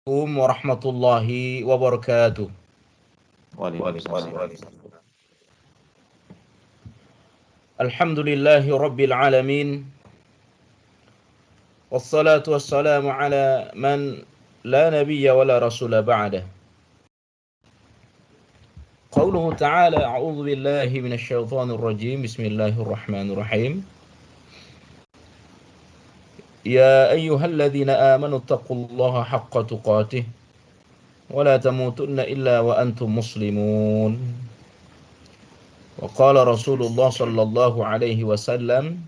warahmatullahi wabarakatuh. Waalaikumsalam. Alhamdulillahi rabbil alamin. Wassalatu wassalamu ala man la nabiyya wa la rasula ba'dah. Qauluhu ta'ala a'udzu billahi minasy syaithanir rajim. Bismillahirrahmanirrahim. Ya ayyuhalladzina amanu taqullaha haqqa tuqatih wa la tamutunna illa wa antum muslimun. Wa qala Rasulullah sallallahu alaihi wasallam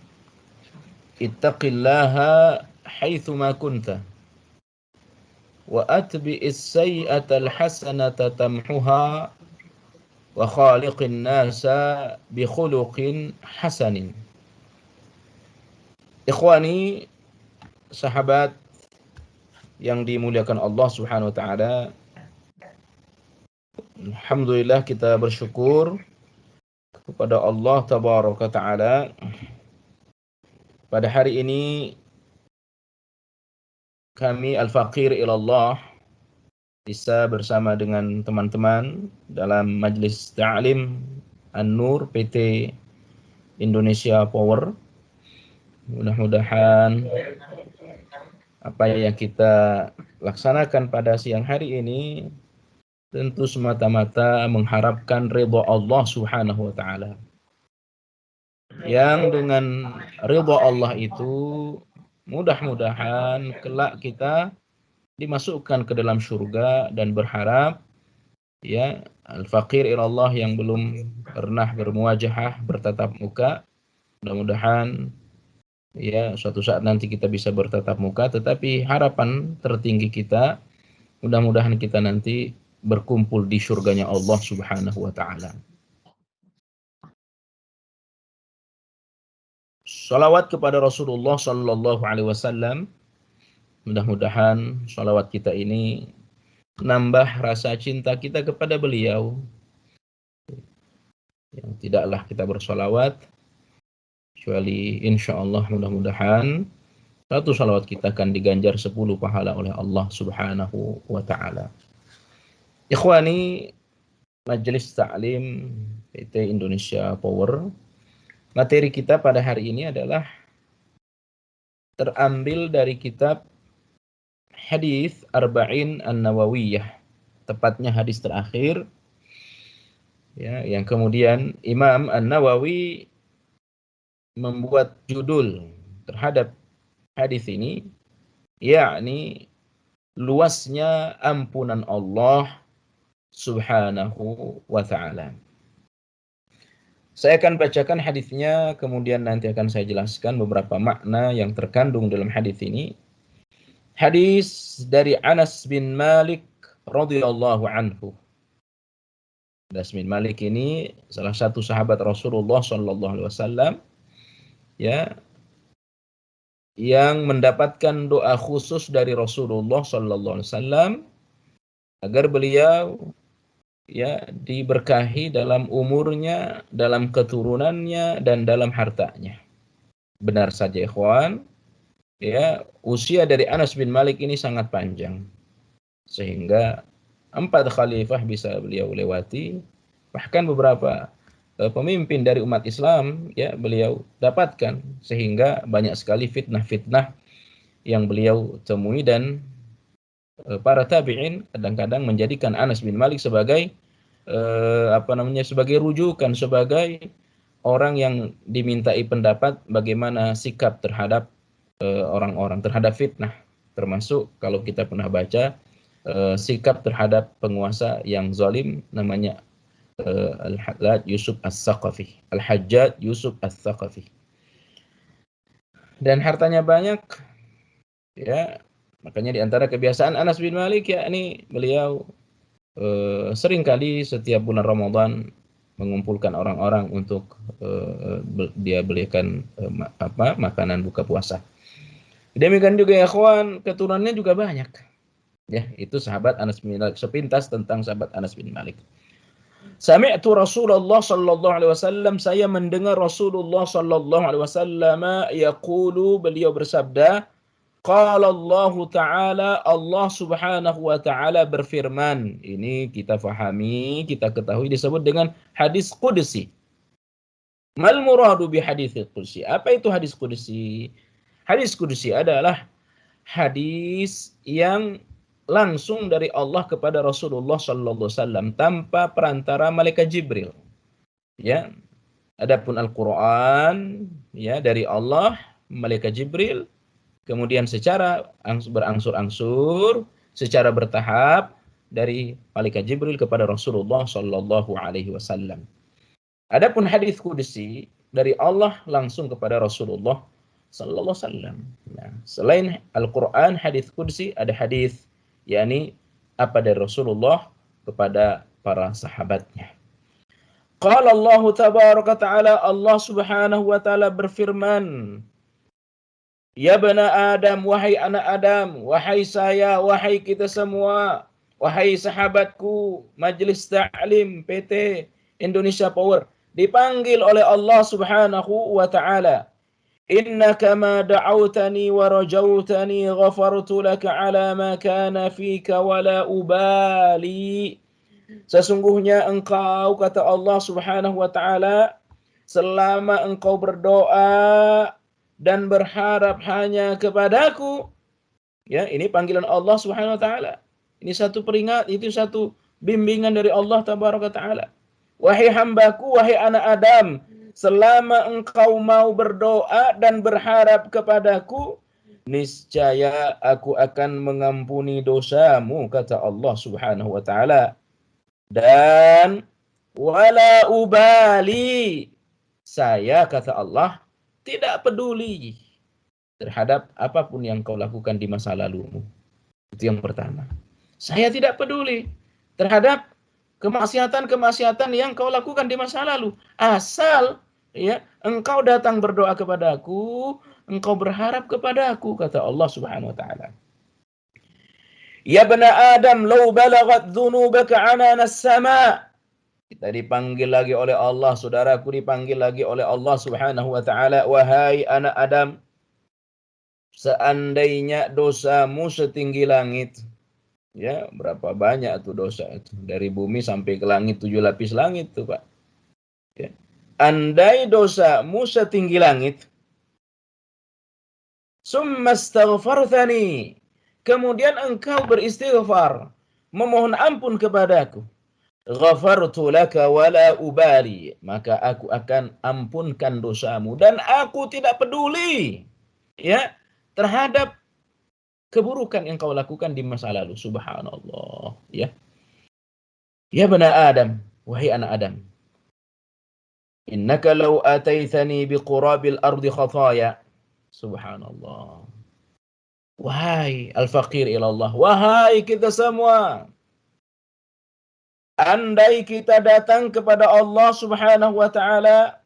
ittaqillaha haitsuma kunta wa atbi'is sayyi'atal hasanata tamhuha wa khaliqin nasa bi khuluqin hasanin. Ikhwani, sahabat yang dimuliakan Allah Subhanahu wa taala, alhamdulillah kita bersyukur kepada Allah tabaraka taala pada hari ini kami Al-Faqir ilallah bisa bersama dengan teman-teman dalam Majlis Ta'lim An-Nur PT Indonesia Power. Mudah-mudahan apa yang kita laksanakan pada siang hari ini tentu semata-mata mengharapkan ridha Allah Subhanahu wa taala. Yang dengan ridha Allah itu mudah-mudahan kelak kita dimasukkan ke dalam surga, dan berharap ya al-faqir ilallah yang belum pernah bermuajahah bertatap muka, mudah-mudahan ya suatu saat nanti kita bisa bertatap muka, tetapi harapan tertinggi kita mudah-mudahan kita nanti berkumpul di surganya Allah Subhanahu wa taala. Salawat kepada Rasulullah sallallahu alaihi wasallam. Mudah-mudahan salawat kita ini menambah rasa cinta kita kepada beliau. Yang tidaklah kita bersalawat kecuali insyaallah mudah-mudahan satu salawat kita akan diganjar 10 pahala oleh Allah Subhanahu wa taala. Ikhwani, Majelis Ta'lim PT Indonesia Power. Materi kita pada hari ini adalah terambil dari kitab Hadis Arba'in An-Nawawiyah, tepatnya hadis terakhir ya, yang kemudian Imam An-Nawawi membuat judul terhadap hadis ini, yakni luasnya ampunan Allah Subhanahu wa taala. Saya akan bacakan hadisnya, kemudian nanti akan saya jelaskan beberapa makna yang terkandung dalam hadis ini. Hadis dari Anas bin Malik radhiyallahu anhu. Anas bin Malik ini salah satu sahabat Rasulullah sallallahu alaihi wasallam ya, yang mendapatkan doa khusus dari Rasulullah sallallahu alaihi wasallam agar beliau ya diberkahi dalam umurnya, dalam keturunannya, dan dalam hartanya. Benar saja ikhwan, ya, usia dari Anas bin Malik ini sangat panjang, sehingga 4 khalifah bisa beliau lewati, bahkan beberapa pemimpin dari umat Islam ya beliau dapatkan, sehingga banyak sekali fitnah-fitnah yang beliau temui, dan para tabi'in kadang-kadang menjadikan Anas bin Malik sebagai sebagai rujukan, sebagai orang yang dimintai pendapat bagaimana sikap terhadap orang-orang, terhadap fitnah, termasuk kalau kita pernah baca sikap terhadap penguasa yang zalim, namanya Al-Hajjaj Yusuf As-Saqafi. Al-Hajjaj Yusuf As-Saqafi. Dan hartanya banyak ya, makanya di antara kebiasaan Anas bin Malik yakni beliau seringkali setiap bulan Ramadan mengumpulkan orang-orang untuk dia belikan makanan buka puasa. Demikian juga ya kawan, keturunannya juga banyak. Ya, itu sahabat Anas bin Malik, sepintas tentang sahabat Anas bin Malik. Sami'tu Rasulullah sallallahu alaihi wasallam, saya mendengar Rasulullah sallallahu alaihi wasallam yaqulu, beliau bersabda, Qala Allah Ta'ala, Allah Subhanahu wa Ta'ala berfirman. Ini kita fahami, kita ketahui disebut dengan hadis qudsi. Mal muradu bi hadis qudsi? Apa itu hadis qudsi? Hadis qudsi adalah hadis yang langsung dari Allah kepada Rasulullah sallallahu alaihi wasallam tanpa perantara malaikat Jibril. Ya. Adapun Al-Qur'an ya dari Allah, malaikat Jibril, kemudian secara berangsur-angsur, secara bertahap dari malaikat Jibril kepada Rasulullah sallallahu alaihi wasallam. Adapun hadis qudsi dari Allah langsung kepada Rasulullah sallallahu alaihi wasallam. Nah, selain Al-Qur'an, hadis qudsi ada hadis yakni apa dari Rasulullah kepada para sahabatnya. Qala Allah tabaraka ta'ala, Allah Subhanahu wa ta'ala berfirman, ya bani Adam, wahai anak Adam, wahai saya, wahai kita semua, wahai sahabatku, Majelis Ta'lim PT Indonesia Power, dipanggil oleh Allah Subhanahu wa ta'ala. Innaka ma da'awtani wa rajautani ghafartu laka ala ma kana fika wa la ubali. Sesungguhnya engkau, kata Allah Subhanahu wa ta'ala, selama engkau berdoa dan berharap hanya kepadaku, ya, ini panggilan Allah Subhanahu wa ta'ala. Ini satu itu satu bimbingan dari Allah tabaraka ta'ala. Wahai hambaku, wahai anak Adam, selama engkau mau berdoa dan berharap kepadaku, niscaya aku akan mengampuni dosamu, kata Allah Subhanahu wa ta'ala. Dan wala ubali, saya, kata Allah, tidak peduli terhadap apapun yang kau lakukan di masa lalumu. Itu yang pertama. Saya tidak peduli terhadap kemaksiatan-kemaksiatan yang kau lakukan di masa lalu. Asal ya engkau datang berdoa kepadaku, engkau berharap kepadaku, kata Allah Subhanahu wa ta'ala. Ya bani Adam, law balagat dhunubaka anana as-sama. Kita dipanggil lagi oleh Allah, saudaraku dipanggil lagi oleh Allah Subhanahu wa ta'ala, wahai anak Adam, seandainya dosamu setinggi langit. Ya, berapa banyak tuh dosa itu, dari bumi sampai ke langit, 7 lapis langit tuh, Pak. Ya. Andai dosamu setinggi langit, summa astaghfartani, kemudian engkau beristighfar, memohon ampun kepadaku, ghafartu laka wala ubali, maka aku akan ampunkan dosamu dan aku tidak peduli ya terhadap keburukan yang kau lakukan di masa lalu. Subhanallah, ya. Ya bani Adam, wahai anak Adam, innaka law ataitani biqurabil ardi khataya. Subhanallah. Wahai al-faqir ilallah, wahai kita semua, andai kita datang kepada Allah Subhanahu wa ta'ala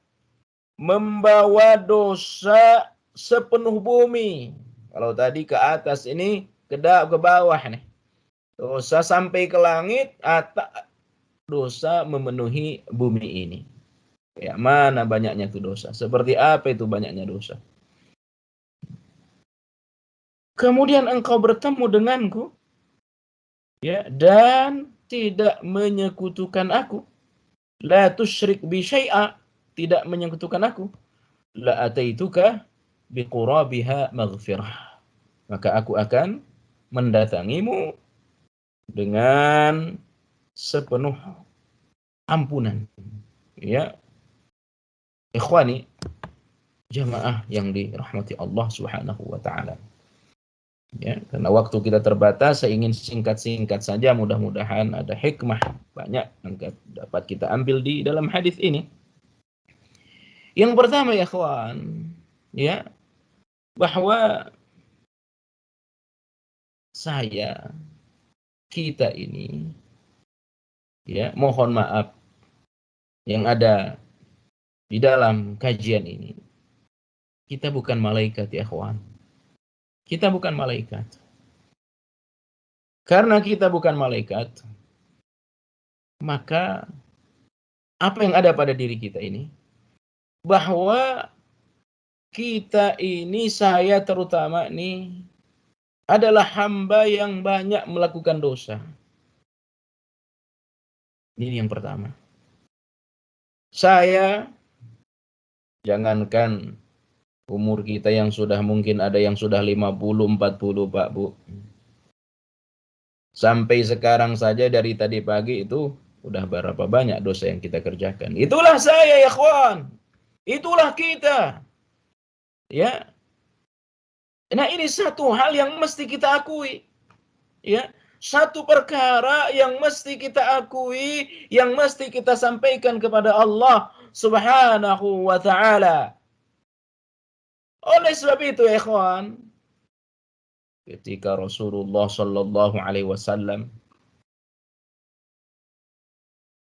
membawa dosa sepenuh bumi. Kalau tadi ke atas, ini ke bawah nih. Dosa sampai ke langit, dosa memenuhi bumi ini. Ya, mana banyaknya itu dosa? Seperti apa itu banyaknya dosa? Kemudian engkau bertemu denganku, ya, dan tidak menyekutukan aku. La tusyrik bi syai'a, tidak menyekutukan aku. La ataituka biqurabiha maghfirah, maka aku akan mendatangimu dengan sepenuh ampunan. Ya, ikhwani, jamaah yang dirahmati Allah Subhanahu wa ta'ala. Ya, karena waktu kita terbatas, saya ingin singkat-singkat saja, mudah-mudahan ada hikmah banyak yang dapat kita ambil di dalam hadis ini. Yang pertama ya kawan, ya, bahwa kita ini, ya, mohon maaf yang ada di dalam kajian ini, kita bukan malaikat ya kawan. Kita bukan malaikat. Karena kita bukan malaikat, maka apa yang ada pada diri kita ini, bahwa kita ini, saya terutama nih, adalah hamba yang banyak melakukan dosa. Ini yang pertama. Saya, jangankan umur kita yang sudah mungkin ada yang sudah 50, 40, Pak, Bu. Sampai sekarang saja dari tadi pagi itu udah berapa banyak dosa yang kita kerjakan. Itulah saya, ya kawan. Itulah kita. Ya. Nah, ini satu hal yang mesti kita akui. Ya. Satu perkara yang mesti kita akui, yang mesti kita sampaikan kepada Allah Subhanahu wa taala. Oleh sebab itu, ikhwan, ketika Rasulullah sallallahu alaihi wasallam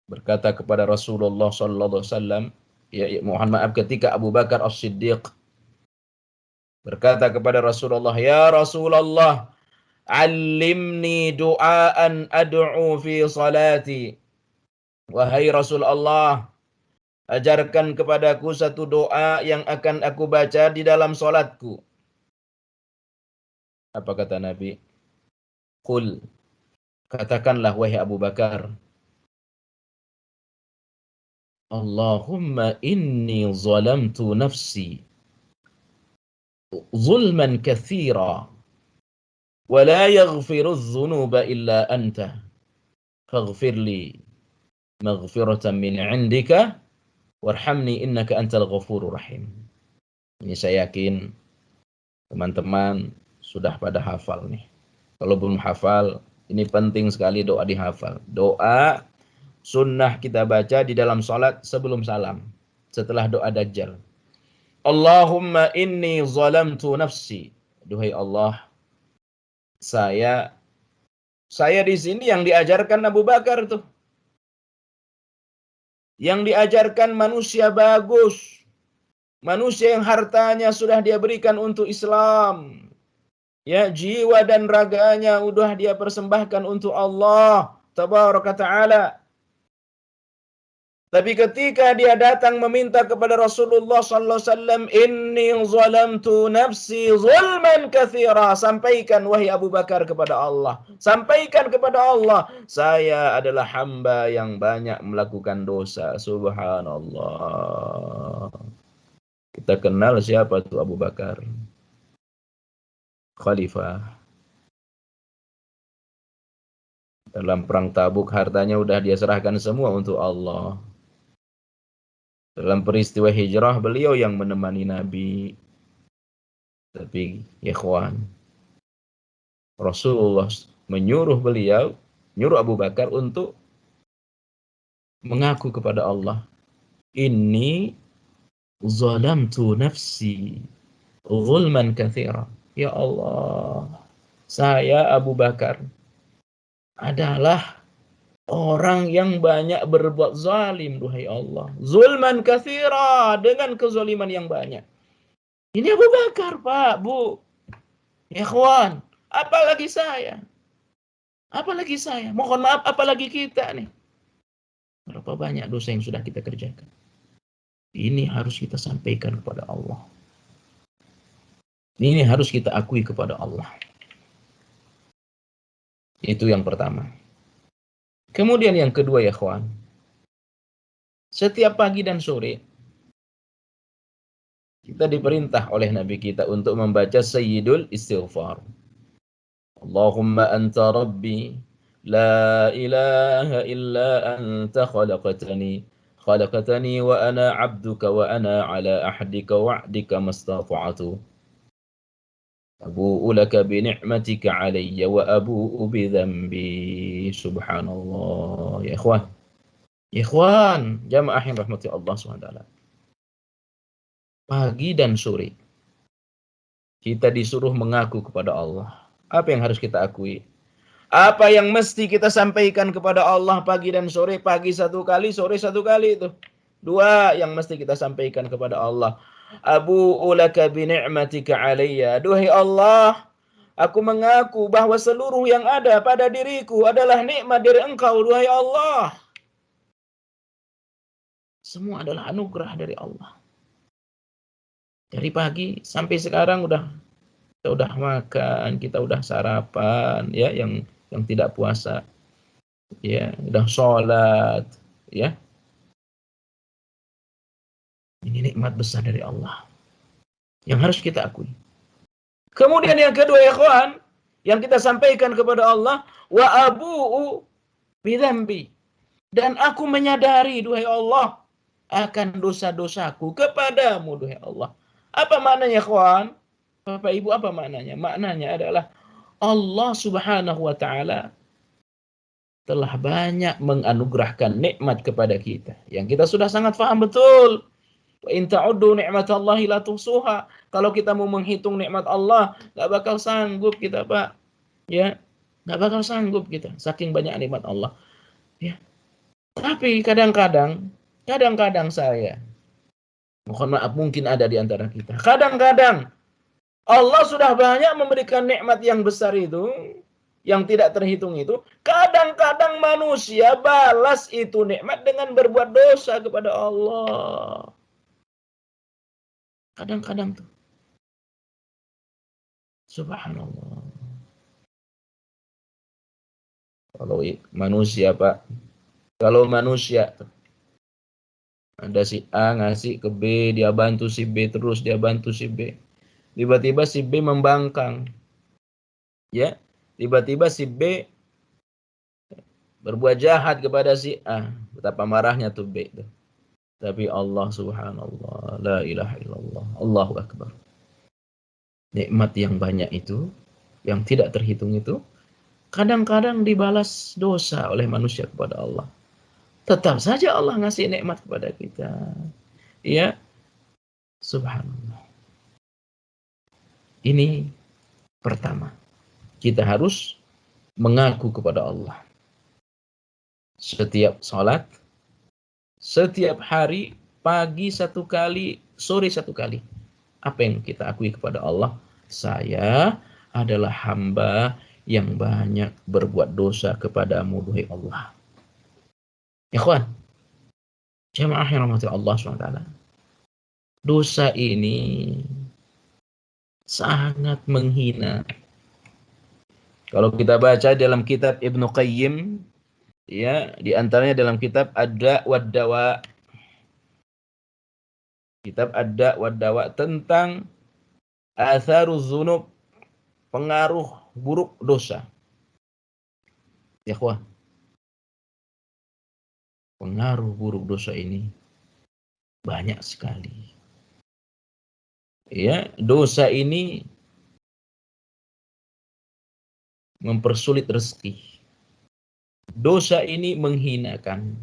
berkata kepada Rasulullah sallallahu alaihi wasallam, mohon maaf, ketika Abu Bakar As-Siddiq berkata kepada Rasulullah, "Ya Rasulullah, 'allimni du'aan ad'u fi salati." Wahai Rasulullah, ajarkan kepadaku satu doa yang akan aku baca di dalam salatku. Apa kata Nabi? Qul, katakanlah wahai Abu Bakar, Allahumma inni zalamtu nafsi zulman katsira wa la yaghfiru adh-dhunuba illa anta faghfir li maghfiratan min 'indika warhamni innaka antal ghafurur rahim. Ini saya yakin teman-teman sudah pada hafal nih. Kalau belum hafal, ini penting sekali doa dihafal. Doa sunnah kita baca di dalam salat sebelum salam, setelah doa Dajjal. Allahumma inni zalamtu nafsi. Duhai Allah, saya di sini yang diajarkan Abu Bakar tuh. Yang diajarkan manusia bagus. Manusia yang hartanya sudah dia berikan untuk Islam. Ya, jiwa dan raganya udah dia persembahkan untuk Allah Tabaraka Ta'ala. Tapi ketika dia datang meminta kepada Rasulullah sallallahu alaihi wasallam, "Inni zalamtu nafsi zulman katsira." Sampaikan wahai Abu Bakar kepada Allah. Sampaikan kepada Allah, saya adalah hamba yang banyak melakukan dosa. Subhanallah. Kita kenal siapa itu Abu Bakar? Khalifah. Dalam perang Tabuk hartanya udah dia serahkan semua untuk Allah. Dalam peristiwa hijrah beliau yang menemani Nabi. Tapi ya ikhwan, Rasulullah menyuruh Abu Bakar untuk mengaku kepada Allah, "Inni zalamtu nafsi zulman katsira." Ya Allah, saya Abu Bakar adalah orang yang banyak berbuat zalim, duhai Allah. Zulman katsira, dengan kezaliman yang banyak. Ini Abu Bakar, Pak, Bu. Ya ikhwan, apalagi saya. Apalagi saya. Mohon maaf, apalagi kita nih. Berapa banyak dosa yang sudah kita kerjakan. Ini harus kita sampaikan kepada Allah. Ini harus kita akui kepada Allah. Itu yang pertama. Kemudian yang kedua ya ikhwan. Setiap pagi dan sore kita diperintah oleh Nabi kita untuk membaca Sayyidul Istighfar. Allahumma anta rabbi la ilaha illa anta khalaqtani wa ana abduka wa ana ala ahdika wa'dika mastata'tu. Abu'u laka bi ni'matika alayya wa abu'u bi dhanbi. Subhanallah. Ya ikhwan. Ya ikhwan, jamaah yang rahmati Allah SWT. Pagi dan sore kita disuruh mengaku kepada Allah. Apa yang harus kita akui? Apa yang mesti kita sampaikan kepada Allah pagi dan sore? Pagi satu kali, sore satu kali itu. Dua yang mesti kita sampaikan kepada Allah. Abu'u laka bi ni'matika alayya. Duhai Allah, aku mengaku bahwa seluruh yang ada pada diriku adalah nikmat dari Engkau, duhai Allah. Semua adalah anugerah dari Allah. Dari pagi sampai sekarang udah Kita udah makan, kita udah sarapan, ya, yang tidak puasa, ya, udah sholat, ya. Ini nikmat besar dari Allah yang harus kita akui. Kemudian yang kedua, ya kawan, yang kita sampaikan kepada Allah, wa abu'u bidzambi, dan aku menyadari, duhai Allah, akan dosa-dosaku kepadamu, duhai Allah. Apa maknanya, kawan? Bapak Ibu, apa maknanya? Maknanya adalah Allah Subhanahu wa taala telah banyak menganugerahkan nikmat kepada kita yang kita sudah sangat paham betul. Wa in ta'uddu ni'matallahi la tuhsuha. Kalau kita mau menghitung nikmat Allah, enggak bakal sanggup kita, Pak. Ya, enggak bakal sanggup kita saking banyak nikmat Allah. Ya. Tapi kadang-kadang saya, mohon maaf, mungkin ada di antara kita, kadang-kadang Allah sudah banyak memberikan nikmat yang besar itu, yang tidak terhitung itu. Kadang-kadang manusia balas itu nikmat dengan berbuat dosa kepada Allah. Kadang-kadang tuh. Subhanallah. Kalau manusia, Pak. Kalau manusia, ada si A ngasih ke B, dia bantu si B, terus dia bantu si B. Tiba-tiba si B membangkang. Ya, tiba-tiba si B berbuat jahat kepada si A. Betapa marahnya tuh B tuh. Tapi Allah, subhanallah, la ilaha illallah, Allahu akbar. Nikmat yang banyak itu, yang tidak terhitung itu, kadang-kadang dibalas dosa oleh manusia kepada Allah. Tetap saja Allah ngasih nikmat kepada kita. Ya, subhanallah. Ini pertama. Kita harus mengaku kepada Allah. Setiap sholat, setiap hari, pagi satu kali, sore satu kali. Apa yang kita akui kepada Allah? Saya adalah hamba yang banyak berbuat dosa kepadamu, duhai Allah. Ikhwan, jamaah yang rahmati Allah SWT. Dosa ini sangat menghina. Kalau kita baca dalam kitab Ibnu Qayyim, ya, di antaranya dalam kitab Ad-Da' wad-Dawa. Kitab Ad-Da' wad-Dawa tentang atharuz dzunub, pengaruh buruk dosa. Ya, ikhwan, pengaruh buruk dosa ini banyak sekali. Ya, dosa ini mempersulit rezeki. Dosa ini menghinakan.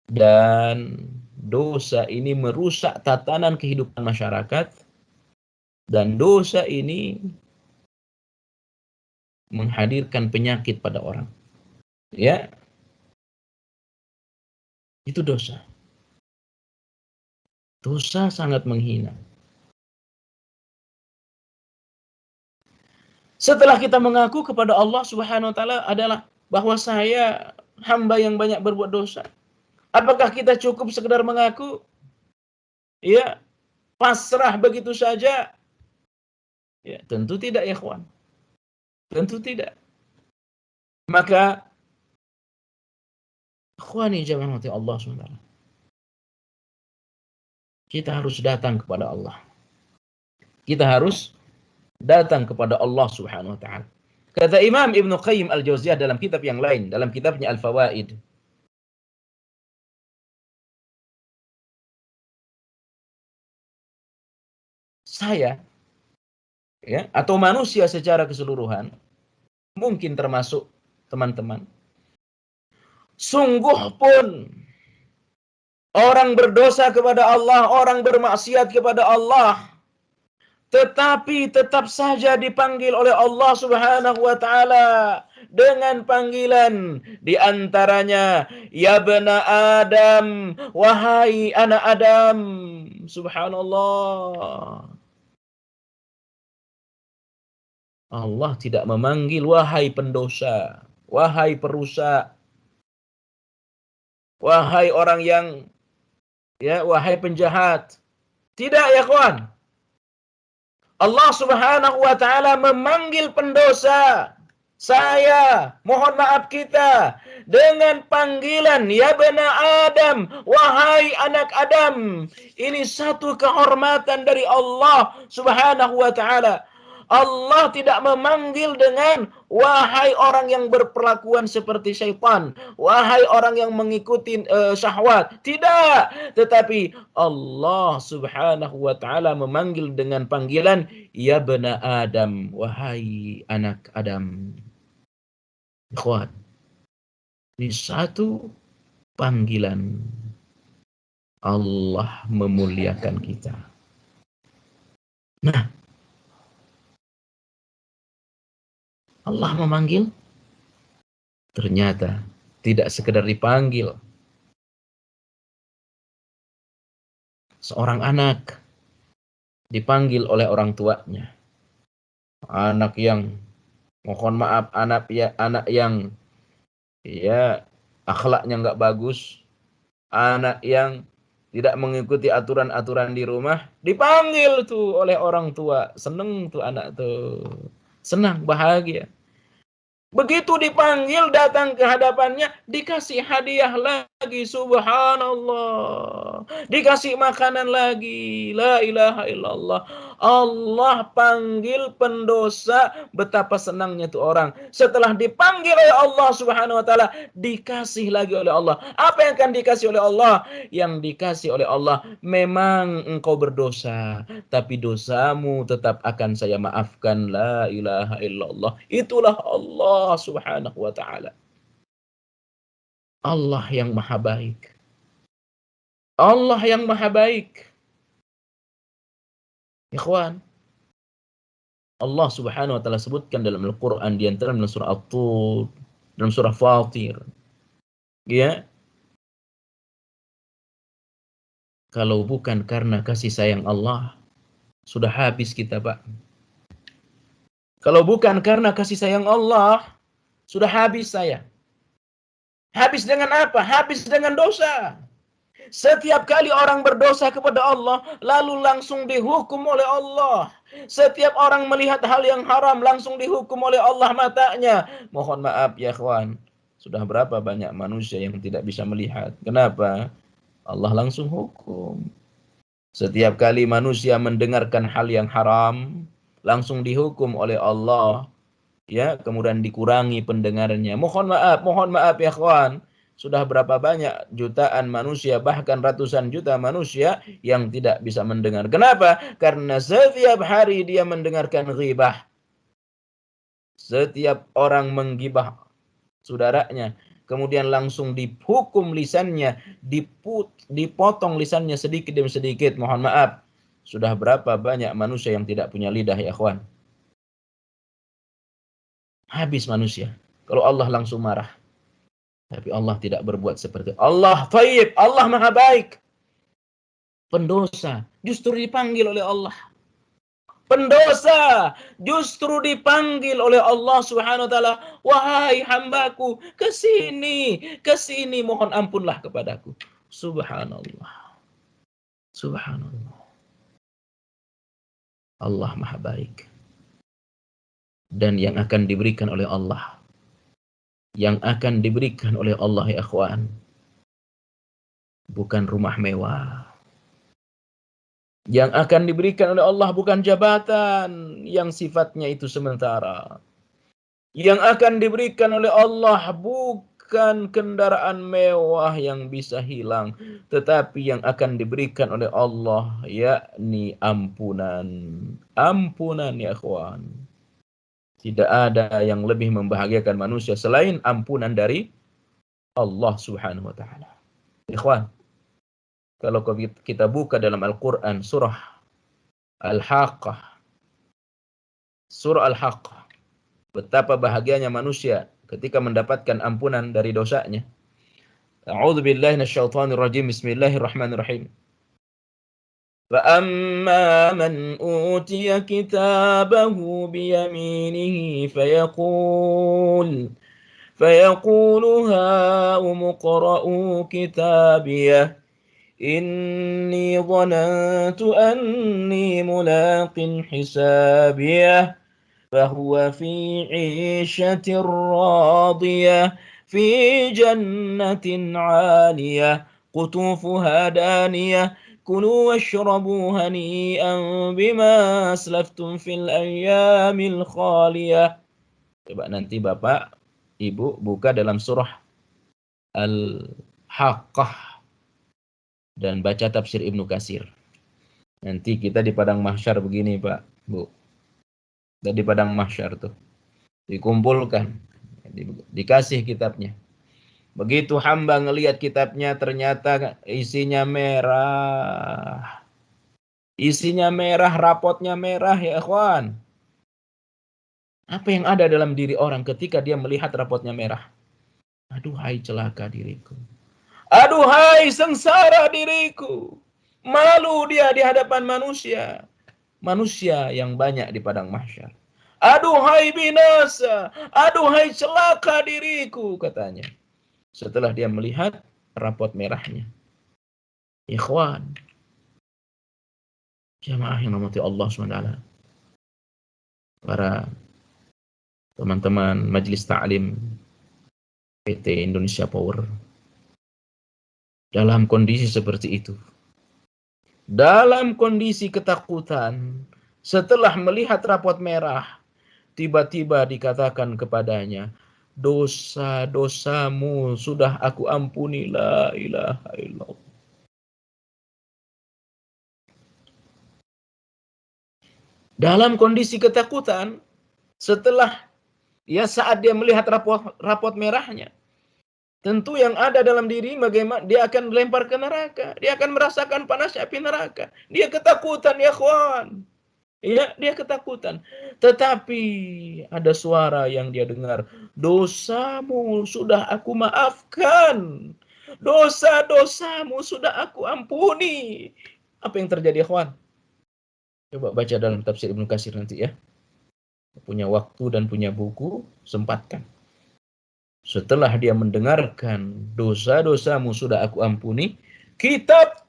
Dan dosa ini merusak tatanan kehidupan masyarakat. Dan dosa ini menghadirkan penyakit pada orang. Ya, itu dosa. Dosa sangat menghina. Setelah kita mengaku kepada Allah Subhanahu wa taala adalah bahwa saya hamba yang banyak berbuat dosa. Apakah kita cukup sekedar mengaku? Ya, pasrah begitu saja? Ya, tentu tidak, ya ikhwan. Tentu tidak. Maka ikhwani jamaah Allah SWT, kita harus datang kepada Allah. Kita harus datang kepada Allah Subhanahu wa taala. Kata Imam Ibnu Qayyim Al-Jauziyah dalam kitab yang lain, dalam kitabnya Al-Fawaid, saya, ya, atau manusia secara keseluruhan, mungkin termasuk teman-teman, sungguh pun orang berdosa kepada Allah, orang bermaksiat kepada Allah, tetapi tetap saja dipanggil oleh Allah Subhanahu wa taala dengan panggilan di antaranya ya bani Adam, wahai anak Adam. Subhanallah. Allah tidak memanggil wahai pendosa, wahai perusak, wahai orang yang, ya, wahai penjahat. Tidak, ya kawan. Allah Subhanahu wa taala memanggil pendosa, saya, mohon maaf kita, dengan panggilan ya bena Adam, wahai anak Adam. Ini satu kehormatan dari Allah Subhanahu wa taala. Allah tidak memanggil dengan wahai orang yang berperlakuan seperti syaitan, wahai orang yang mengikuti syahwat. Tidak, tetapi Allah Subhanahu wa taala memanggil dengan panggilan ya bena Adam, wahai anak Adam. Ikhwan, ini satu panggilan Allah memuliakan kita. Nah, Allah memanggil, ternyata tidak sekedar dipanggil. Seorang anak dipanggil oleh orang tuanya. Anak yang, mohon maaf, anak yang ya akhlaknya nggak bagus, anak yang tidak mengikuti aturan-aturan di rumah, dipanggil tuh oleh orang tua. Seneng tuh anak tuh. Senang, bahagia. Begitu dipanggil, datang ke hadapannya, dikasih hadiah lagi, subhanallah. Dikasih makanan lagi, la ilaha illallah. Allah panggil pendosa, betapa senangnya tuh orang. Setelah dipanggil oleh Allah Subhanahu wa taala, dikasih lagi oleh Allah. Apa yang akan dikasih oleh Allah? Yang dikasih oleh Allah, memang engkau berdosa, tapi dosamu tetap akan saya maafkan, la ilaha illallah. Itulah Allah Subhanahu wa taala. Allah yang maha baik. Allah yang maha baik. Ikhwan, Allah Subhanahu wa taala sebutkan dalam Al-Qur'an, di antara dalam surah At-Tur, dalam surah Fatir. Ya. Kalau bukan karena kasih sayang Allah, sudah habis kita, Pak. Kalau bukan karena kasih sayang Allah, sudah habis saya. Habis dengan apa? Habis dengan dosa. Setiap kali orang berdosa kepada Allah, lalu langsung dihukum oleh Allah. Setiap orang melihat hal yang haram, langsung dihukum oleh Allah matanya. Mohon maaf ya kawan, sudah berapa banyak manusia yang tidak bisa melihat. Kenapa? Allah langsung hukum. Setiap kali manusia mendengarkan hal yang haram, langsung dihukum oleh Allah. Ya, kemudian dikurangi pendengarannya. Mohon maaf ya kawan. Sudah berapa banyak jutaan manusia, bahkan ratusan juta manusia yang tidak bisa mendengar. Kenapa? Karena setiap hari dia mendengarkan ghibah. Setiap orang menggibah saudaranya, kemudian langsung dihukum lisannya, dipotong lisannya sedikit demi sedikit. Mohon maaf, sudah berapa banyak manusia yang tidak punya lidah ya kawan. Habis manusia kalau Allah langsung marah. Tapi Allah tidak berbuat seperti itu. Allah Thayyib, Allah maha baik. Pendosa justru dipanggil oleh Allah. Pendosa justru dipanggil oleh Allah Subhanahu wa taala. Wahai hambaku, ke sini, mohon ampunlah kepadaku. Subhanallah. Subhanallah. Allah maha baik. Dan yang akan diberikan oleh Allah, yang akan diberikan oleh Allah ya akhwan, bukan rumah mewah. Yang akan diberikan oleh Allah bukan jabatan yang sifatnya itu sementara. Yang akan diberikan oleh Allah bukan kendaraan mewah yang bisa hilang, tetapi yang akan diberikan oleh Allah yakni ampunan. Ampunan ya akhwan. Tidak ada yang lebih membahagiakan manusia selain ampunan dari Allah Subhanahu wa taala. Ikhwan, kalau kita buka dalam Al-Qur'an surah Al-Haqqah. Surah Al-Haqqah. Betapa bahagianya manusia ketika mendapatkan ampunan dari dosanya. A'udzu billahi minasyaitonir rajim. Bismillahirrahmanirrahim. فَأَمَّا مَنْ أُوتِيَ كِتَابَهُ بِيَمِينِهِ فَيَقُولُ هَاؤُمُ اقْرَءُوا كِتَابِيَهْ إني ظننت أني ملاق حسابيه فهو في عيشة راضية في جنة عالية قطوفها دانية كلوا واشربوا هنيئا بما أسلفتم في الأيام الخالية. Coba nanti Bapak Ibu buka dalam surah Al-Haqqah dan baca tafsir Ibnu Katsir. Nanti kita di padang mahsyar begini Pak, Bu. Dan di padang mahsyar tuh dikumpulkan, dikasih kitabnya. Begitu hamba ngelihat kitabnya ternyata isinya merah. Isinya merah, rapotnya merah ya ikhwan. Apa yang ada dalam diri orang ketika dia melihat rapotnya merah? Aduhai celaka diriku. Aduhai sengsara diriku. Malu dia di hadapan manusia. Manusia yang banyak di padang mahsyar. Aduhai binasa. Aduhai celaka diriku katanya. Setelah dia melihat rapot merahnya. Ikhwan. Jamaah yang dirahmati Allah SWT. Para teman-teman Majelis Ta'lim PT Indonesia Power. Dalam kondisi seperti itu. Dalam kondisi ketakutan. Setelah melihat rapot merah. Tiba-tiba dikatakan kepadanya. Dosa-dosamu sudah aku ampuni. La ilaha illallah. Dalam kondisi ketakutan. Setelah saat dia melihat rapot merahnya, tentu yang ada dalam diri bagaimana dia akan dilempar ke neraka, dia akan merasakan panas api neraka. Dia ketakutan ya kawan. Ya, dia ketakutan. Tetapi ada suara yang dia dengar, dosamu sudah aku maafkan. Dosa-dosamu sudah aku ampuni. Apa yang terjadi kawan? Coba baca dalam tafsir Ibnu Katsir nanti ya. Punya waktu dan punya buku, sempatkan. Setelah dia mendengarkan dosa-dosamu sudah aku ampuni, kitab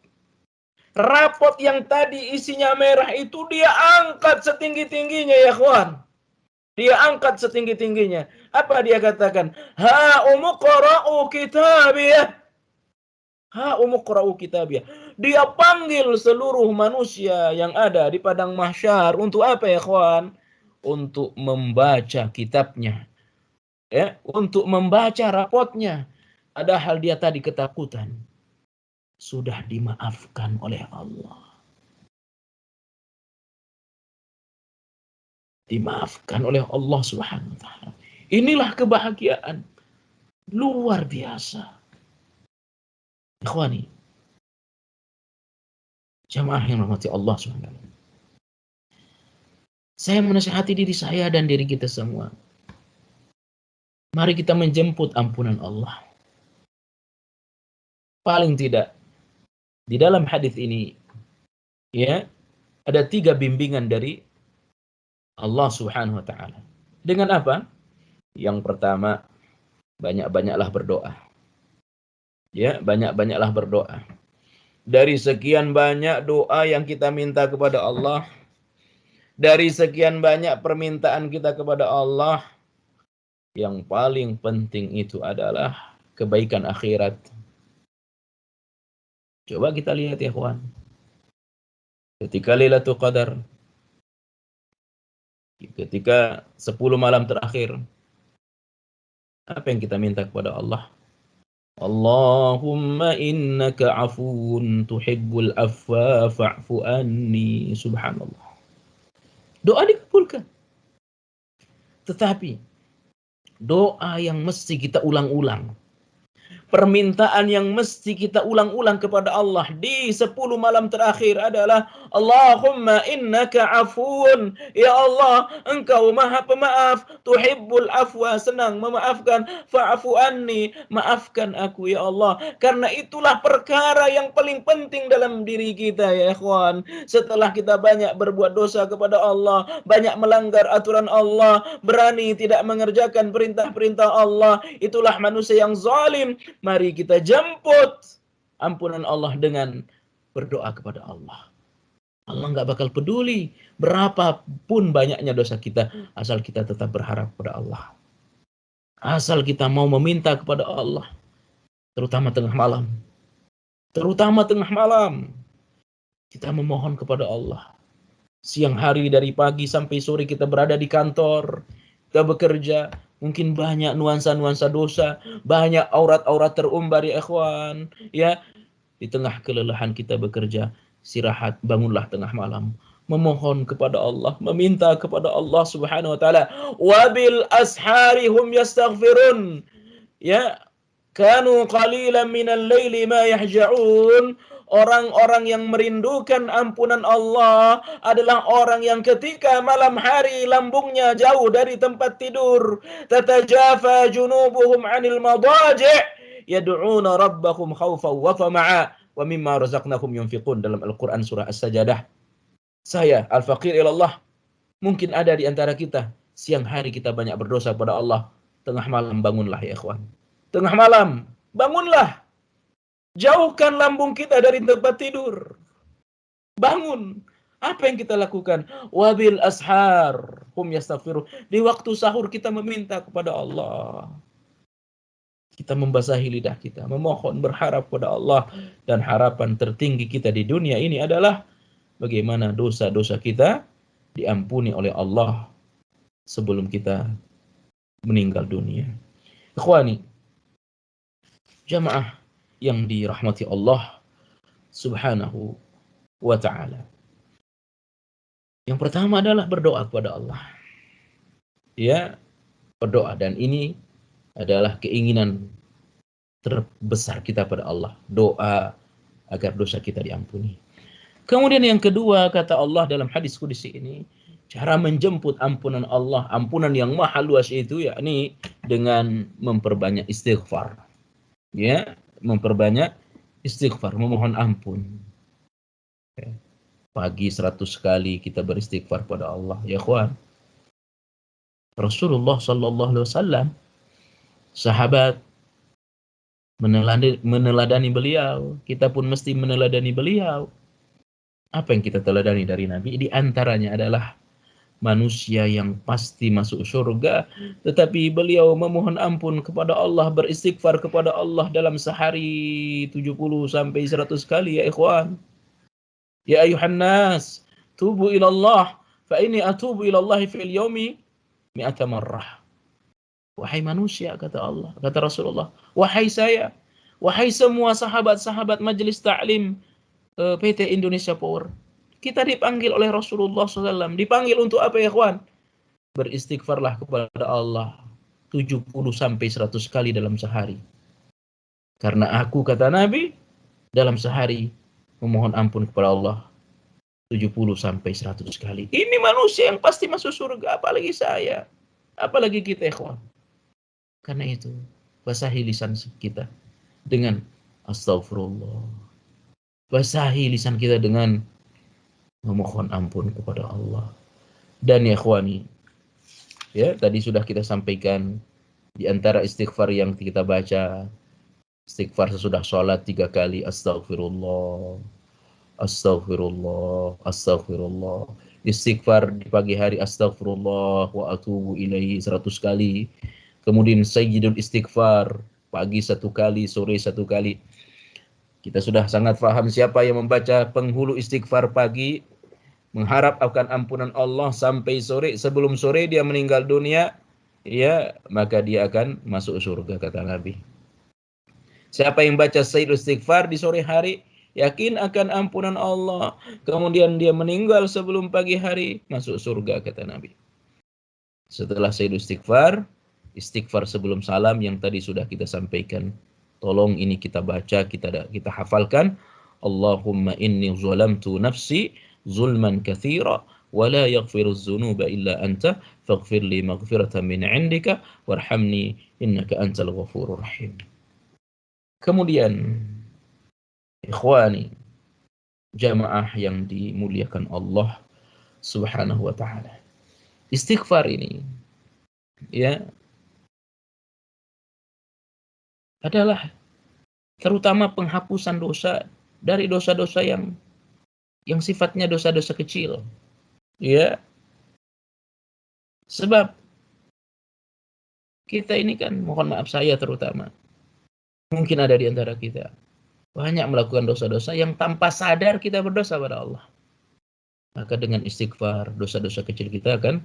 rapot yang tadi isinya merah itu dia angkat setinggi-tingginya ya kawan. Dia angkat setinggi-tingginya. Apa dia katakan? Ha umuqra'u kitabiyah. Ha umuqra'u kitabiyah. Dia panggil seluruh manusia yang ada di padang mahsyar untuk apa ya kawan? Untuk membaca kitabnya, ya, untuk membaca rapotnya. Padahal dia tadi ketakutan, sudah dimaafkan oleh Allah, dimaafkan oleh Allah Subhanahu wa Ta'ala. Inilah kebahagiaan luar biasa, ikhwani, jamaah yang dirahmati Allah Subhanahu wa Ta'ala. Saya menasihati diri saya dan diri kita semua. Mari kita menjemput ampunan Allah. Paling tidak di dalam hadis ini ya ada 3 bimbingan dari Allah Subhanahu wa Ta'ala. Dengan apa? Yang pertama, banyak-banyaklah berdoa. Ya, banyak-banyaklah berdoa. Dari sekian banyak doa yang kita minta kepada Allah, dari sekian banyak permintaan kita kepada Allah, yang paling penting itu adalah kebaikan akhirat. Coba kita lihat ya kawan. Ketika Lailatul Qadar, ketika 10 malam terakhir, apa yang kita minta kepada Allah? Allahumma innaka afuun tuhibbul afwa fa'fu anni. Subhanallah. Doa dikabulkan. Tetapi doa yang mesti kita ulang-ulang, permintaan yang mesti kita ulang-ulang kepada Allah di 10 malam terakhir adalah Allahumma innaka afuun. Ya Allah, engkau maha pemaaf, tuhibbul afwa, senang memaafkan, fa'fu anni, maafkan aku ya Allah. Karena itulah perkara yang paling penting dalam diri kita ya ikhwan. Setelah kita banyak berbuat dosa kepada Allah, banyak melanggar aturan Allah, berani tidak mengerjakan perintah-perintah Allah, itulah manusia yang zalim. Mari kita jemput ampunan Allah dengan berdoa kepada Allah. Allah nggak bakal peduli berapapun banyaknya dosa kita, asal kita tetap berharap kepada Allah. Asal kita mau meminta kepada Allah, terutama tengah malam. Terutama tengah malam, kita memohon kepada Allah. Siang hari dari pagi sampai sore kita berada di kantor, kita bekerja, mungkin banyak nuansa-nuansa dosa, banyak aurat-aurat terumbar ya ikhwan, ya. Di tengah kelelahan kita bekerja, istirahat, bangunlah tengah malam, memohon kepada Allah, meminta kepada Allah Subhanahu wa taala. Wabil ashari hum yastaghfirun. Ya, kanu qalilan minal laili ma yahja'un. Orang-orang yang merindukan ampunan Allah adalah orang yang ketika malam hari lambungnya jauh dari tempat tidur. Tatajafa junubuhum 'anil madaji' yad'una rabbahum khaufan wa tama'a wa mimma razaqnahum yunfiqun, dalam Al-Qur'an surah As-Sajdah. Saya al-faqir ilallah, mungkin ada di antara kita siang hari kita banyak berdosa kepada Allah, tengah malam bangunlah ya ikhwan. Tengah malam bangunlah. Jauhkan lambung kita dari tempat tidur. Bangun. Apa yang kita lakukan? Wabil ashar hum yastaghfirun. Di waktu sahur kita meminta kepada Allah. Kita membasahi lidah kita, memohon, berharap kepada Allah. Dan harapan tertinggi kita di dunia ini adalah bagaimana dosa-dosa kita diampuni oleh Allah sebelum kita meninggal dunia. Ikhwani, jamaah yang dirahmati Allah Subhanahu wa ta'ala. Yang pertama adalah berdoa kepada Allah. Ya, berdoa, dan ini adalah keinginan terbesar kita pada Allah. Doa agar dosa kita diampuni. Kemudian yang kedua, kata Allah dalam hadis qudsi ini, cara menjemput ampunan Allah, ampunan yang maha luas itu, yakni dengan memperbanyak istighfar. Ya, memperbanyak istighfar, memohon ampun. Pagi 100 kali kita beristighfar pada Allah, ya kawan. Rasulullah sallallahu alaihi wasallam, sahabat meneladani beliau, kita pun mesti meneladani beliau. Apa yang kita teladani dari Nabi? Di antaranya adalah manusia yang pasti masuk surga, tetapi beliau memohon ampun kepada Allah, beristighfar kepada Allah dalam sehari 70 sampai 100 kali ya ikhwan. Ya ayuhan nas, tubu ilallah, fa inni atubu ilallahi fil yaumi mi'ata marrah. Wahai manusia, kata Allah, kata Rasulullah, wahai saya, wahai semua sahabat-sahabat majelis ta'lim PT Indonesia Power, kita dipanggil oleh Rasulullah SAW. Dipanggil untuk apa ya kawan? Beristighfarlah kepada Allah 70 sampai 100 kali dalam sehari. Karena aku, kata Nabi, dalam sehari memohon ampun kepada Allah 70 sampai 100 kali. Ini manusia yang pasti masuk surga, apalagi saya, apalagi kita ikhwan. Karena itu, basahi lisan kita dengan astagfirullah. Basahi lisan kita dengan memohon ampun kepada Allah. Dan ya ikhwani, ya tadi sudah kita sampaikan, di antara istighfar yang kita baca, istighfar sesudah sholat 3 kali, astagfirullah, astagfirullah, astagfirullah. Istighfar di pagi hari, astagfirullah wa atubu ilaihi 100 kali. Kemudian sayyidul istighfar, pagi 1 kali, sore 1 kali. Kita sudah sangat paham siapa yang membaca penghulu istighfar pagi, mengharap akan ampunan Allah sampai sore, sebelum sore dia meninggal dunia, ya, maka dia akan masuk surga, kata Nabi. Siapa yang baca sayyidul istighfar di sore hari, yakin akan ampunan Allah, kemudian dia meninggal sebelum pagi hari, masuk surga, kata Nabi. Setelah sayyidul istighfar, istighfar sebelum salam yang tadi sudah kita sampaikan, tolong ini kita baca, kita hafalkan. Allahumma inni zalamtu nafsi zulman katsira wa la yaghfiru dzunuba illa anta faghfir li maghfiratan min 'indika warhamni innaka antal ghafurur rahim. Kemudian ikhwani, jamaah yang dimuliakan Allah Subhanahu wa taala, istighfar ini ya adalah terutama penghapusan dosa dari dosa-dosa yang sifatnya dosa-dosa kecil. Ya, sebab kita ini kan, mohon maaf saya terutama, mungkin ada di antara kita banyak melakukan dosa-dosa yang tanpa sadar kita berdosa pada Allah. Maka dengan istighfar, dosa-dosa kecil kita akan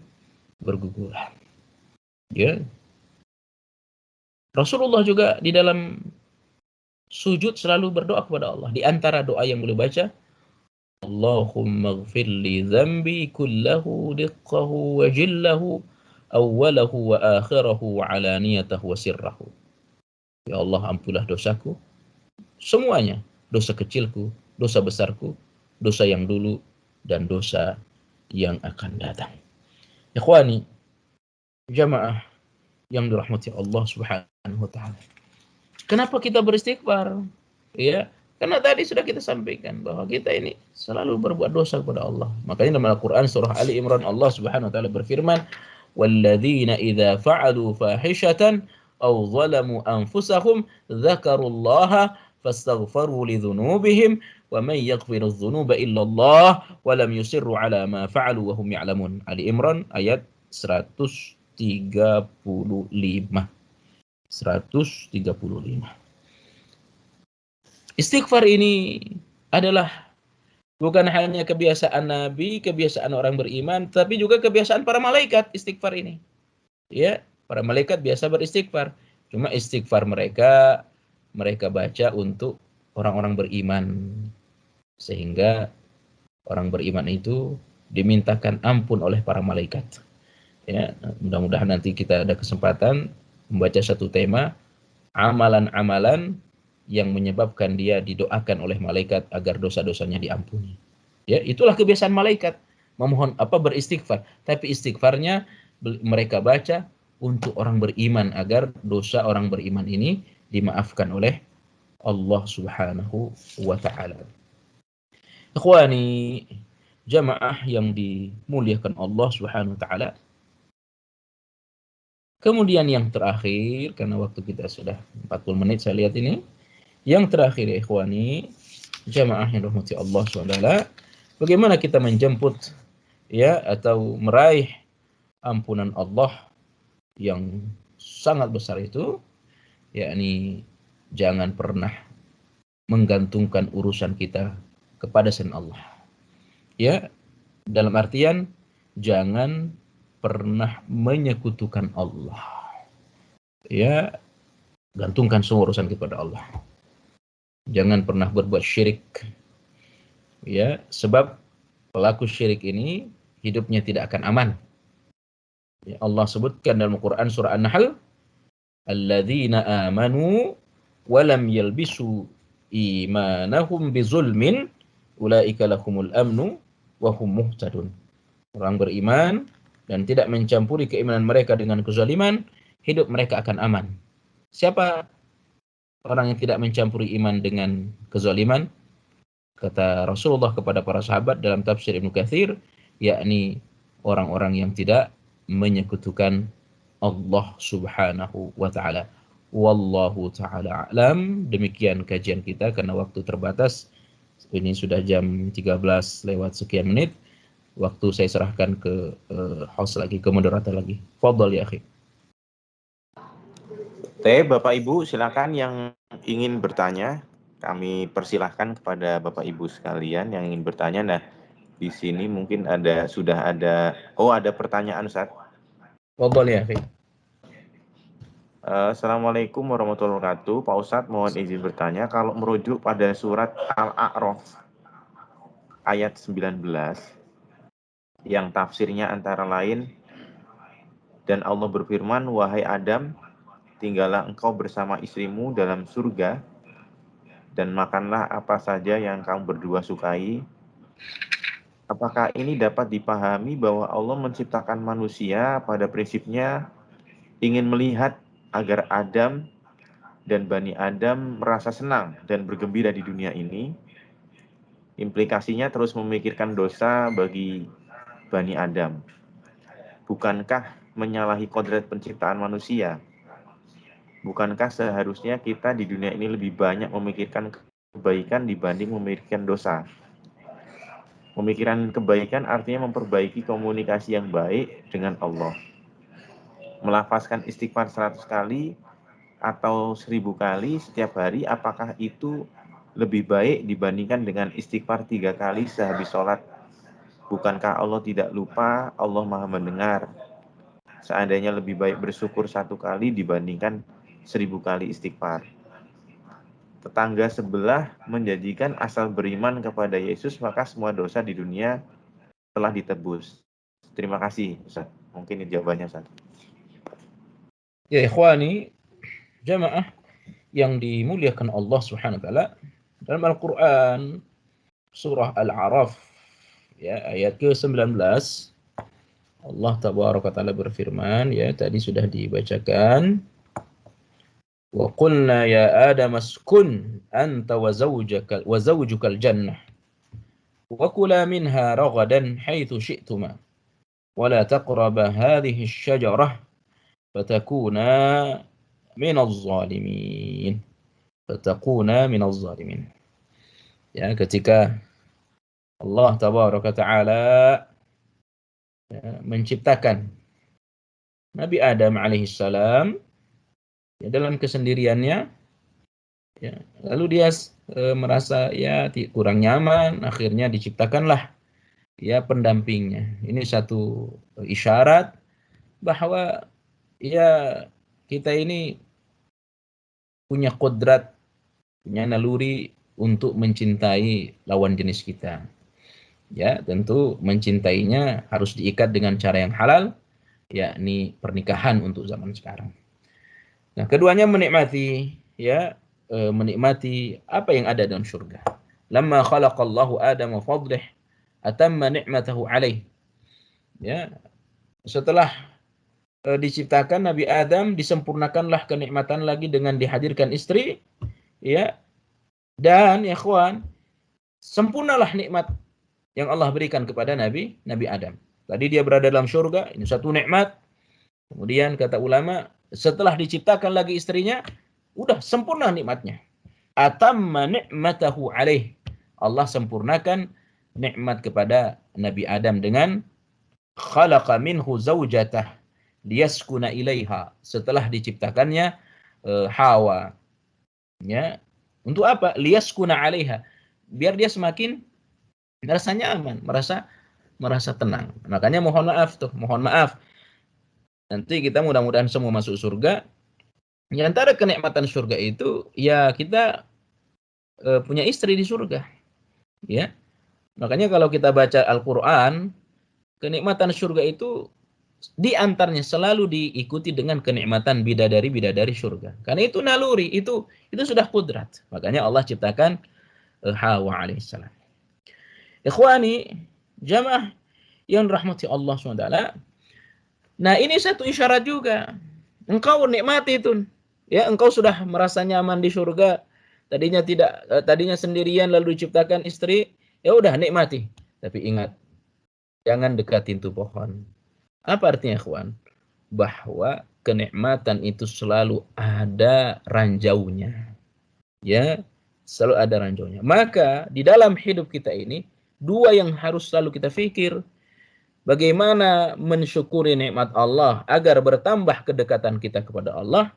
berguguran. Ya. Rasulullah juga di dalam sujud selalu berdoa kepada Allah. Di antara doa yang boleh baca, Allahumma ighfir li dzambi kullahu diqqahu wa jillahu awwalahu wa akhirahu wa alaniyatahu wa sirrahu. Ya Allah, ampunlah dosaku semuanya, dosa kecilku, dosa besarku, dosa yang dulu dan dosa yang akan datang. Ikhwani, jamaah yang dirahmati Allah Subhanahu wa taala. Kenapa kita beristighfar? Ya, karena tadi sudah kita sampaikan bahwa kita ini selalu berbuat dosa kepada Allah. Makanya dalam Al-Qur'an surah Ali Imran Allah Subhanahu wa taala berfirman, "Walladzina idza fa'alu fahishatan aw zalamu anfusahum dzakarullaha fastaghfaru lidzunubihim wa man yaghfiru dzunuba illa Allah wa lam yusirru ala ma fa'alu wa hum ya'lamun." Ali Imran ayat 135. 135. Istighfar ini adalah bukan hanya kebiasaan Nabi, kebiasaan orang beriman, tapi juga kebiasaan para malaikat istighfar ini. Ya, para malaikat biasa beristighfar. Cuma istighfar mereka baca untuk orang-orang beriman. Sehingga orang beriman itu dimintakan ampun oleh para malaikat. Ya, mudah-mudahan nanti kita ada kesempatan membaca satu tema amalan-amalan yang menyebabkan dia didoakan oleh malaikat agar dosa-dosanya diampuni. Ya, itulah kebiasaan malaikat, memohon beristighfar, tapi istighfarnya mereka baca untuk orang beriman agar dosa orang beriman ini dimaafkan oleh Allah Subhanahu wa taala. Ikhwani, jamaah yang dimuliakan Allah Subhanahu wa taala. Kemudian yang terakhir, karena waktu kita sudah 40 menit saya lihat ini. Yang terakhir ya ikhwani, jamaah yang dirahmati Allah SWT, bagaimana kita menjemput ya atau meraih ampunan Allah yang sangat besar itu, yakni jangan pernah menggantungkan urusan kita kepada selain Allah. Ya, dalam artian jangan pernah menyekutukan Allah. Ya, gantungkan semua urusan kepada Allah. Jangan pernah berbuat syirik. Ya, sebab pelaku syirik ini hidupnya tidak akan aman. Ya, Allah sebutkan dalam Al-Qur'an surah An-Nahl, "Alladzina amanu wa lam yalbisu imanahum bizulmin ulaika lahumul amnu wa hum muhtadun." Orang beriman dan tidak mencampuri keimanan mereka dengan kezaliman, hidup mereka akan aman. Siapa orang yang tidak mencampuri iman dengan kezaliman? Kata Rasulullah kepada para sahabat dalam tafsir Ibnu Katsir, yakni orang-orang yang tidak menyekutukan Allah Subhanahu wa taala. Wallahu taala a'lam. Demikian kajian kita karena waktu terbatas. Ini sudah jam 13 lewat sekian menit. Waktu saya serahkan ke host lagi, ke moderator lagi. Fadhal ya akhi. Bapak Ibu, silakan yang ingin bertanya. Kami persilahkan kepada Bapak Ibu sekalian yang ingin bertanya. Nah, di sini mungkin sudah ada pertanyaan, Ustaz. Fadhal ya akhi. Assalamualaikum warahmatullahi wabarakatuh. Pak Ustadz, mohon izin bertanya, kalau merujuk pada surat Al-A'raf ayat 19 yang tafsirnya antara lain, dan Allah berfirman, "Wahai Adam, tinggallah engkau bersama istrimu dalam surga dan makanlah apa saja yang kamu berdua sukai." Apakah ini dapat dipahami bahwa Allah menciptakan manusia pada prinsipnya ingin melihat agar Adam dan Bani Adam merasa senang dan bergembira di dunia ini? Implikasinya terus memikirkan dosa bagi Bani Adam. Bukankah menyalahi kodrat penciptaan manusia? Bukankah seharusnya kita di dunia ini lebih banyak memikirkan kebaikan dibanding memikirkan dosa? Pemikiran kebaikan artinya memperbaiki komunikasi yang baik dengan Allah. Melafazkan istighfar 100 kali atau 1000 kali setiap hari, apakah itu lebih baik dibandingkan dengan istighfar 3 kali sehabis sholat? Bukankah Allah tidak lupa, Allah maha mendengar? Seandainya lebih baik bersyukur 1 kali dibandingkan 1000 kali istighfar. Tetangga sebelah menjanjikan asal beriman kepada Yesus, maka semua dosa di dunia telah ditebus. Terima kasih, Ustaz. Mungkin ini jawabannya, Ustaz. Ya ikhwani, jamaah yang dimuliakan Allah Subhanahu wa taala, dalam Al-Qur'an surah Al-A'raf ya ayat ke-19 Allah tabaraka taala berfirman, ya tadi sudah dibacakan, wa qulna ya adam askun anta wa zawjukal jannah wa kula minha ragadan haitsu syi'tuma wa la taqraba hadhihi asy-syajarah fatakuna minaz zalimin. Ya, ketika Allah tabaraka taala menciptakan Nabi Adam alaihissalam ya, dalam kesendiriannya, ya, lalu dia merasa ya kurang nyaman, akhirnya diciptakanlah ya pendampingnya. Ini satu isyarat bahwa ya kita ini punya kodrat, punya naluri untuk mencintai lawan jenis kita. Ya, tentu mencintainya harus diikat dengan cara yang halal, yakni pernikahan untuk zaman sekarang. Nah, keduanya menikmati menikmati apa yang ada dalam surga. Lamma khalaqallahu Adam wa fadlih atamma ni'matahu alaih. Ya, setelah diciptakan Nabi Adam, disempurnakanlah kenikmatan lagi dengan dihadirkan istri, ya. Dan ya ikhwan, sempurnalah nikmat yang Allah berikan kepada Nabi Adam. Tadi dia berada dalam surga, ini satu nikmat. Kemudian kata ulama, setelah diciptakan lagi istrinya, udah sempurna nikmatnya. Atamma ni'matahu alaih. Allah sempurnakan nikmat kepada Nabi Adam dengan khalaqa minhu zawjatah liyaskuna ilaiha. Setelah diciptakannya Hawa. Ya. Untuk apa? Liyaskuna alaiha. Biar dia semakin merasa nyaman, merasa tenang. Makanya mohon maaf. Nanti kita mudah-mudahan semua masuk surga. Di antara kenikmatan surga itu ya kita punya istri di surga. Ya. Makanya kalau kita baca Al-Qur'an, kenikmatan surga itu di antaranya selalu diikuti dengan kenikmatan bidadari surga. Karena itu naluri, itu sudah kudrat. Makanya Allah ciptakan Hawa alaihissalam. Ikhwani, jamaah yang rahmati Allah SWT. Nah, ini satu isyarat juga. Engkau nikmati itu. Ya, engkau sudah merasa nyaman di surga. Tadinya sendirian lalu diciptakan istri, ya udah nikmati. Tapi ingat, jangan dekatin tuh pohon. Apa artinya, ikhwan? Bahwa kenikmatan itu selalu ada ranjaunya. Ya, selalu ada ranjaunya. Maka di dalam hidup kita ini, dua yang harus selalu kita pikir. Bagaimana mensyukuri nikmat Allah agar bertambah kedekatan kita kepada Allah.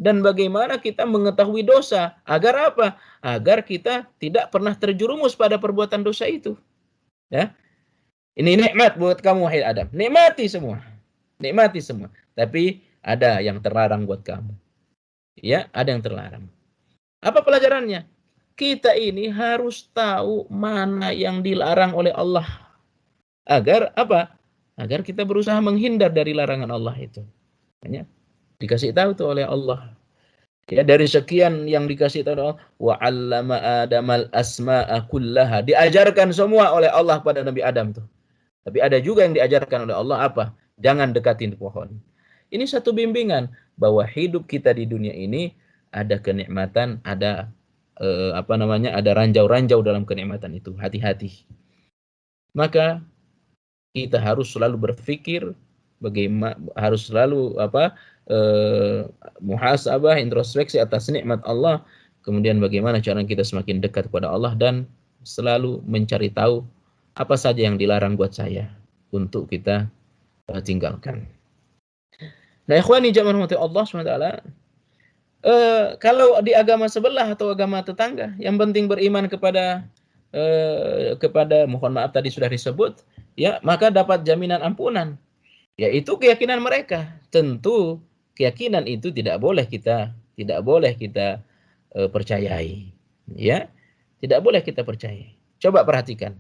Dan bagaimana kita mengetahui dosa. Agar apa? Agar kita tidak pernah terjerumus pada perbuatan dosa itu. Ya. Ini nikmat buat kamu, wahai Adam. Nikmati semua. Tapi ada yang terlarang buat kamu. Ya, ada yang terlarang. Apa pelajarannya? Kita ini harus tahu mana yang dilarang oleh Allah. Agar apa? Agar kita berusaha menghindar dari larangan Allah itu. Hanya dikasih tahu tuh oleh Allah. Ya, dari sekian yang dikasih tahu Allah, wa 'allama Adamal asma'a kullaha. Diajarkan semua oleh Allah pada Nabi Adam tuh. Tapi ada juga yang diajarkan oleh Allah apa? Jangan dekatin pohon. Ini satu bimbingan bahwa hidup kita di dunia ini ada kenikmatan, ada ada ranjau-ranjau dalam kenikmatan itu. Hati-hati. Maka kita harus selalu berpikir bagaimana, harus selalu muhasabah, introspeksi atas nikmat Allah, kemudian bagaimana cara kita semakin dekat kepada Allah, dan selalu mencari tahu apa saja yang dilarang buat saya untuk kita tinggalkan. Nah, ikhwani jamaah rahmati Allah SWT, kalau di agama sebelah atau agama tetangga, yang penting beriman kepada mohon maaf tadi sudah disebut, ya, maka dapat jaminan ampunan. Yaitu keyakinan mereka. Tentu keyakinan itu tidak boleh kita percayai, ya, tidak boleh kita percayai. Coba perhatikan,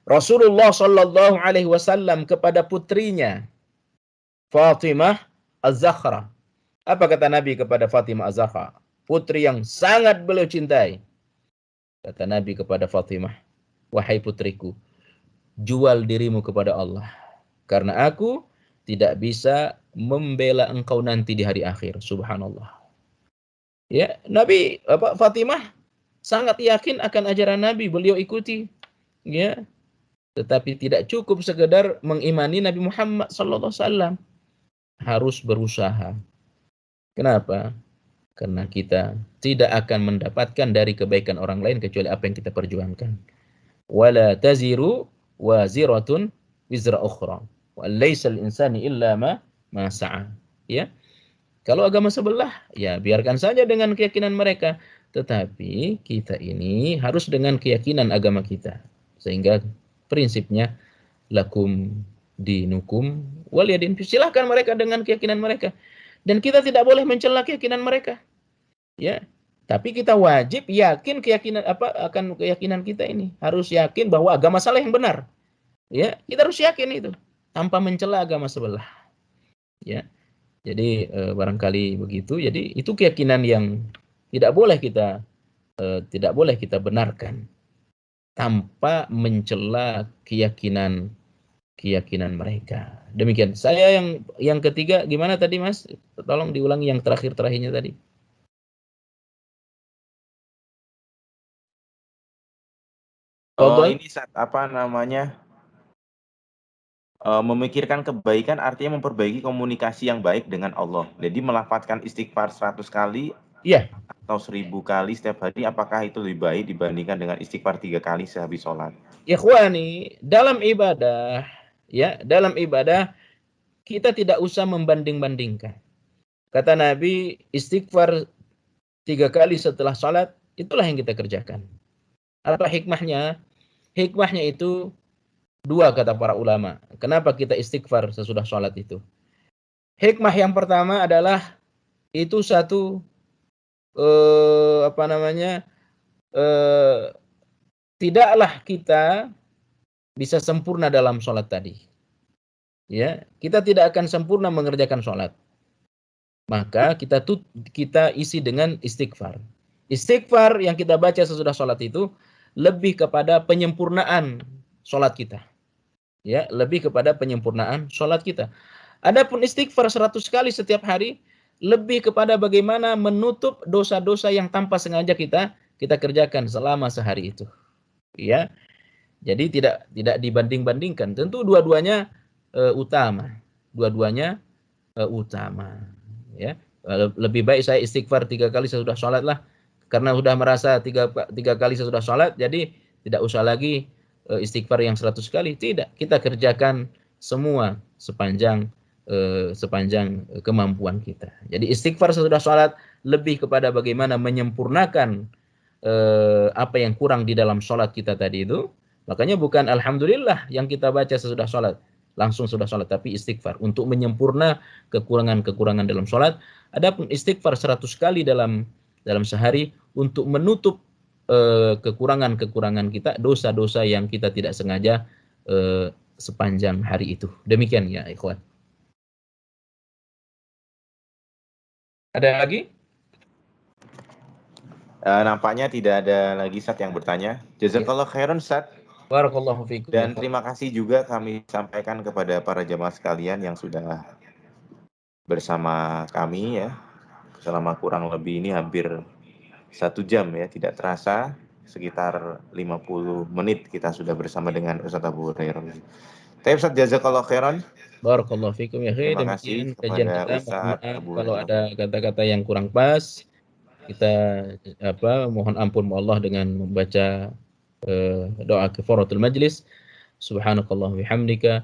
Rasulullah Shallallahu Alaihi Wasallam kepada putrinya Fatimah Az-Zahra, apa kata Nabi kepada Fatimah Az-Zahra, putri yang sangat beliau cintai? Kata Nabi kepada Fatimah, wahai putriku, jual dirimu kepada Allah, karena aku tidak bisa membela engkau nanti di hari akhir. Subhanallah. Ya, Fatimah sangat yakin akan ajaran Nabi, beliau ikuti. Ya, tetapi tidak cukup sekedar mengimani Nabi Muhammad SAW. Harus berusaha. Kenapa? Karena kita tidak akan mendapatkan dari kebaikan orang lain kecuali apa yang kita perjuangkan. Wala taziru waziratun wizra ukhra. Wa laysal insani illa ma sa'a. Ya. Kalau agama sebelah, ya biarkan saja dengan keyakinan mereka, tetapi kita ini harus dengan keyakinan agama kita. Sehingga prinsipnya lakum dinukum waliyadin. Silahkan mereka dengan keyakinan mereka. Dan kita tidak boleh mencela keyakinan mereka. Ya. Tapi kita wajib yakin akan keyakinan kita ini. Harus yakin bahwa agama salah yang benar. Ya, kita harus yakin itu tanpa mencela agama sebelah. Ya. Jadi barangkali begitu. Jadi itu keyakinan yang tidak boleh kita benarkan tanpa mencela keyakinan mereka. Demikian. Saya yang ketiga gimana tadi, Mas? Tolong diulangi yang terakhirnya tadi. Oh, ini memikirkan kebaikan artinya memperbaiki komunikasi yang baik dengan Allah. Jadi melafadzkan istighfar 100 kali atau 1000 kali setiap hari, apakah itu lebih baik dibandingkan dengan istighfar 3 kali sehabis sholat? Ikhwani, dalam ibadah kita tidak usah membanding-bandingkan. Kata Nabi, istighfar 3 kali setelah sholat, itulah yang kita kerjakan. Apa hikmahnya? Hikmahnya itu 2 kata para ulama. Kenapa kita istighfar sesudah sholat itu? Hikmah yang pertama adalah itu satu tidaklah kita bisa sempurna dalam sholat tadi. Ya, kita tidak akan sempurna mengerjakan sholat. Maka kita isi dengan istighfar. Istighfar yang kita baca sesudah sholat itu lebih kepada penyempurnaan sholat kita. Ya, lebih kepada penyempurnaan sholat kita. Adapun istighfar 100 kali setiap hari lebih kepada bagaimana menutup dosa-dosa yang tanpa sengaja kita kerjakan selama sehari itu. Ya. Jadi tidak dibanding-bandingkan. Tentu dua-duanya utama. Dua-duanya utama. Ya. Lebih baik saya istighfar 3 kali sesudah sholat lah. Karena sudah merasa 3 kali sesudah sholat, jadi tidak usah lagi istighfar yang 100 kali. Tidak. Kita kerjakan semua sepanjang kemampuan kita. Jadi istighfar sesudah sholat lebih kepada bagaimana menyempurnakan apa yang kurang di dalam sholat kita tadi itu. Makanya bukan alhamdulillah yang kita baca sesudah sholat, langsung sudah sholat, tapi istighfar untuk menyempurna kekurangan-kekurangan dalam sholat. Adapun istighfar 100 kali dalam sehari untuk menutup kekurangan-kekurangan kita, dosa-dosa yang kita tidak sengaja sepanjang hari itu. Demikian ya ikhwan. Ada lagi? Nampaknya tidak ada lagi Ustaz yang bertanya. Jazakallah khairan Ustaz. Barakallahu fikum. Dan terima kasih juga kami sampaikan kepada para jamaah sekalian yang sudah bersama kami ya. Selama kurang lebih ini hampir 1 jam ya, tidak terasa sekitar 50 menit kita sudah bersama dengan Ustaz Abu Hurairah. Tapi Ustaz jazakallah khairan. Barakallahu fikum ya akhi. Terima kasih Demikian kajian kepada kita. Mohon Ustadz maaf Abu kalau Hanifah. ada kata-kata yang kurang pas. Kita mohon ampun Allah dengan membaca doa kafaratul majlis. Subhanakallah bihamdika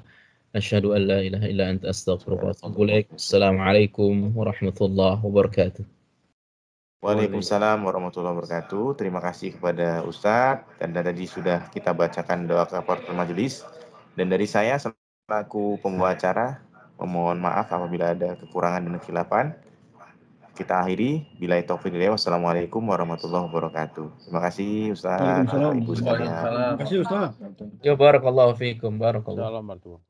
asyhadu an la ilaha illa anta astaghfiruka wa atubu ilaik. Assalamualaikum warahmatullahi wabarakatuh. Waalaikumsalam warahmatullahi wabarakatuh. Terima kasih kepada Ustadz, dan tadi sudah kita bacakan doa kafaratul majelis. Dan dari saya selaku pembawa acara, memohon maaf apabila ada kekurangan dan kesilapan. Kita akhiri. Billahi taufiq hidayah. Wassalamualaikum warahmatullahi wabarakatuh. Terima kasih Ustadz, Bapak Ibu sekalian. Terima kasih Ustaz. Ya barakallahu fikum. Barakallahu. Assalamualaikum.